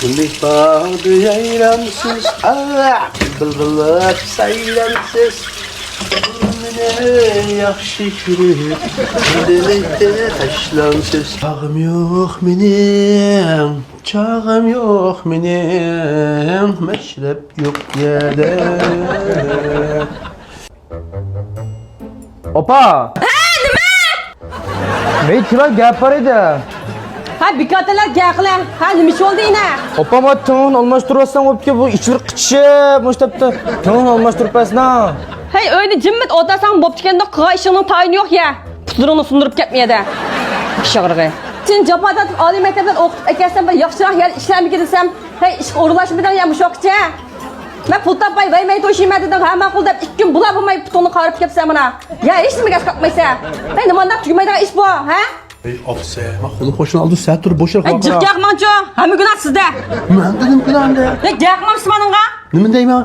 Gülük bağdı yayramsız, ah, bılbılıp sayramsız. Mene yaxşı yürüyüp, dilekte taşlansız. Çağım yok benim, çağım yok benim, meşrep yok yerde. Opa! Men kimlar gap bor edi? Ha bekatlar gaqlar. Ha nima ish oldi ina? Opa, ma ton almashtiribsan bo'pti, bu ichir qichib, mushtapda ton almashtiribsan. Hey o'yni jimmat o'tasan bo'ptikanda qig'a ishingning tayini yo'q ya. Puturini sundirib ketmaydi. Shag'irg'i. Sen japodat oliy maktabdan o'qib ekansan, bir yaxshiroq yer ishlamiki desam, hey ish o'rlashmadan ya mushoqcha. Men pul topmay vaymay to'shiyman dedim, hamma qul deb 2 kun bulab bo'lmay putuni qarib ketsan mana. Ya hech nimaga qatmaysan. Hey nimanda tugmaydigan ish bu, ha? Ey afse, ma xudum qo'shini oldi, saat turib bo'shar Hey qoldi. jiqyaqmancho, hamma günah sizda. Men dedim kulanda. Hey jiqyaqmansiz menga? Nima deyman?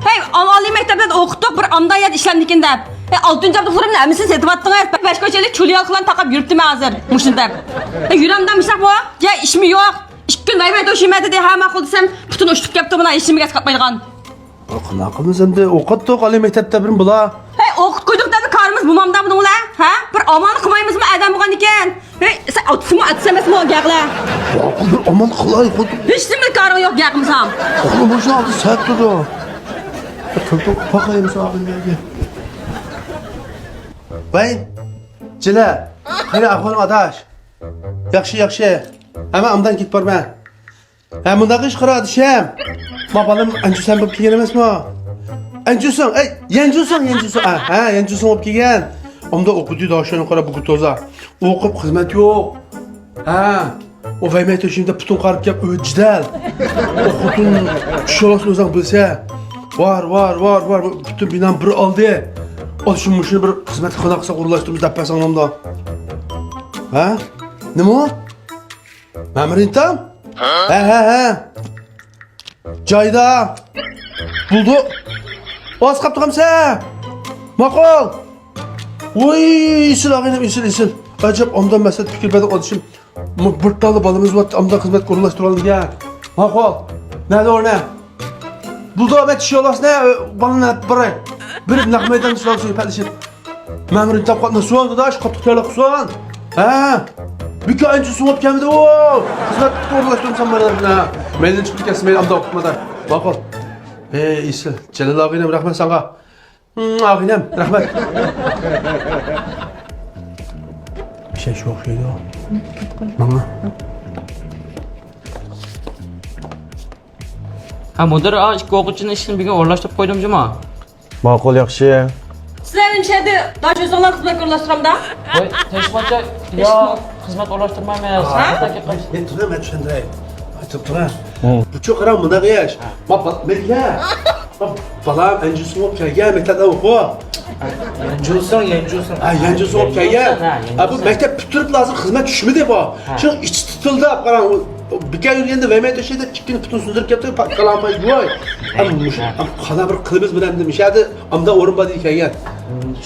Hey, oliy maktabdan o'qitdik bir amdayat ishlandikin deb. Hey, 6-avtobuslarni hamisini setib-atdingiz. Bashkochalik cho'liyal qilan taqab yuribdim hozir. Mushunda. Hey, yuramdan mishaq bu? Ya ishmi yo'q. 2 kun vaymay to'shiyman dedi, hamma qil desam, butun ushib ketdi buna ishimiga qatmaydigan. Qana qilmiz endi o'qitdik oliy maktabda birim bular. Hey, o'qit qo'ydik dedi, qarimiz momamdan buninglar. Ha? Bir omon qilmaymizmi adam bo'lgan ekan? Hey, sen otsimmi, atsamasmi gaqlar? Bir aman qilay xuddi. Hech nima qaring yo'q gaqimiz ham. Oğlum boşuna aldı saat durdu. Tırtık bakayım sağlığına. Vay. Cile. Hayır ahvalım adaş. Yakşı. Ama amdan git barma. Hem bundaki iş kıra dişem. Ma balım encu sen bu kigen emez mi o? Encusun. Ey yencusun. Ha yencusun olup kigen. Amda okudu da aşağıya kara bu kutoza. Okup hizmet yok. Ha. O vaymet şimdi putun qarib kelib o'jdal. O xotun sholasini o'zing bilsa, var. Bütün binan bir oldi. O shuni bir xizmat qilib qilsa urilashtirib dapasan namda. Ha? Nima o? Ma'murintam? Ha. Joyda. Buldu. Oz qapti qamsa. Maqol. Voy, isil. Acaba ondan mesele fikir bedel oluşum. Burtalı balımız var, amda hizmet korulaştıralım ya. Maqol. Nerede o ne? Buldu amet işi olas ne? Bana ne bırak. Bir nakmeden sual suyu paylaşıp. Memurin tapkatına soğan da aç, kaptıklarla soğan. Ha? Bir kağıt önce soğup gelmedi o. Hizmet korulaştıralım sen bana. Meydan çıkıp gelsin, amda okutmadan. Maqol. İsil. Celal ağinem rahmet sana. Ağinem rahmet. Bir şey çok şeydi o. Mama. Ha müdür ikki o'quvchini ishini birga o'rlashtirib qo'ydim juma. Ma'qul, yaxshi. Sizlarning ishlarda dashozlar xizmat ko'rlashtiramda? Voy, Teshmancha, yo xizmat o'rlashtirmaymiz. Tuna ben düşündüreyim. Tuna. Bu çok aram bunda kıyaş. Ma Melike. Balam encüsün olup gel mektepte oku. Yencusun. Ha encüsün olup gel. Ha bu mektep bitirip lazım hizmet düşmedi bu. Şu iç tutuldu karan. Bir kere yürüyende vermeye döşeydi çıktığını bütün sündürüp yaptı kalan pay bu ay. Ama kana bir kılımız bilen demiş. Hadi amda orun badi gel.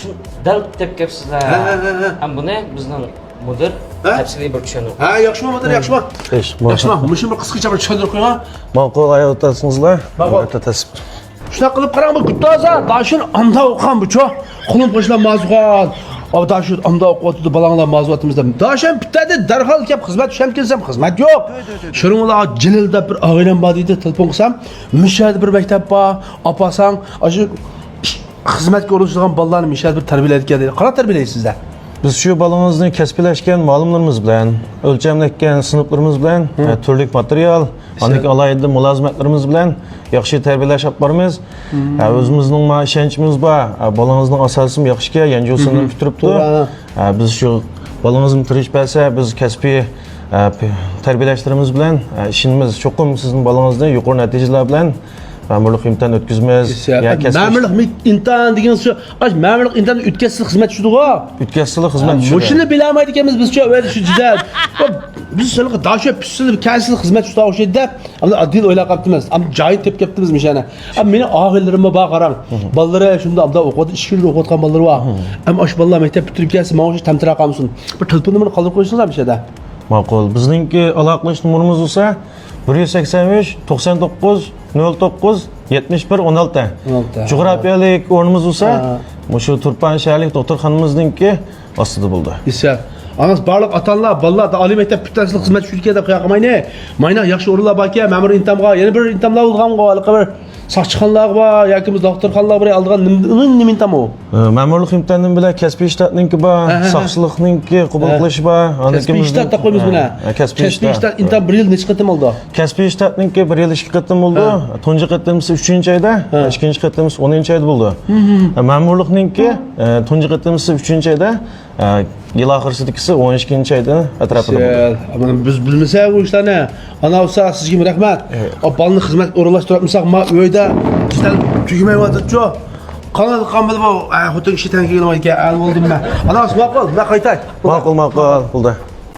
Shuni dal deb kelibsizlar. Ham buni bizning müdür tafsiliy bir tushunib. Ha yaxshi mı mıdır yaxshi mı? Yaxshi mı? Muşun bir kıskaça bir tushundirib qo'ying. Ma'qul, ayol o'tasizlar. Ma'qul. O'tasib. Shunaqa qilib qarang bu guttaza, dashin amda o'qan bu cho. Qulun qo'shlar mazg'at. Avdaşı amda o'qiyotdi balanglar mazg'atimizda. Dashin bitadi darhol kelib xizmat tusham kelsam xizmat yo'q. Shuninglar jililda bir og'ilam bor deydi, telefon qilsam, mishad bir maktab bor, opasang, shu xizmatga o'rnatilgan bolalarni mishad bir tarbiyalayotgan deydi. Qara tarbiyalaysizlar? Biz şu balığımızın kesbeleşken malumlarımız bilen, ölçemlekken sınıflarımız bilen, türlük materyal, anlık alaydı mülazimetlerimiz bilen yaxşı terbiyeleş yaplarımız. Özümüzün işençimiz var. Balığımızın asasım yaxşı ki, yanca olsundan bitiripti. Biz şu balığımızın tırış belse, biz kesbi terbiyeleşlerimiz bilen, işimiz çokum sizin balığınızda yukarı neticeler bilen Memurluk imtihan ötküzmez. Memurluk imtihan degan şu, memurluk imtihan ötküzsiz hizmet şudu o. Ötküzsiz hizmet şudu. Muşunu bilemedik ekemiz biz şu öyle şu cidden. Biz şöyle daha şöyle püssüz kendisiz hizmet şudu o şeyde. Ama adil öyle kaptınız. Ama cahit tep yaptınız mişane. Ama benim ağırlarıma bakaran. Balları şunda amda okudu, işkili okutkan balları var. Ama aş ballar mektep bitirip gelsin, maaşı temtira kalmışsın. Bir tılpını mı kaldırıp koysunlar bir şeyde. Ma'qul. Bizningki aloqalash numarimiz bo'lsa 185 99 09 71 16. 16. Jug'rafiyalik o'rnimiz bo'lsa, shu Turpan shaharlik doktorxonamizningki ostida bo'ldi. Güzel. Anas barlıq atanlar, ballar da ali mektep bütünçilik hizmet şirketi qo'yamayni. Mayna yaxshi o'rinlar borki, ma'mur intamga, yana bir intamlar bo'lganga, hali bir soqchixonlar bor, yoki biz doktorxonalar bor aldigan nima intam o? Ma'murlik imtihonidan bilan kasbiy ishlatningki bor, soqchilikningki qabul qilish bor. Kasbiy ishlat taqoymiz buni. Kasbiy ishlat intam 1 yil necha qatim oldi? Kasbiy ishlatningki 1 yil 2 qatim bo'ldi. Tunji qatimisi 3-oyda, ikkinchi qatimisi 10-oyda bo'ldi. Ma'murlikningki tunji qatimisi 3-oyda, yil oxirisidagisi 12-oyda atrofida bo'ldi. Ama biz bilmasak bu ishlarni. Ana olsa sizga rahmat. Balni xizmat o'rinlashtiribmisak, ma uyda ishlar tugamayapti-ku. Qanday qanday bu xotin kishi tankiga olgan al bo'ldim men. Ana ma'qul, men qaytay. Ma'qul, bo'ldi.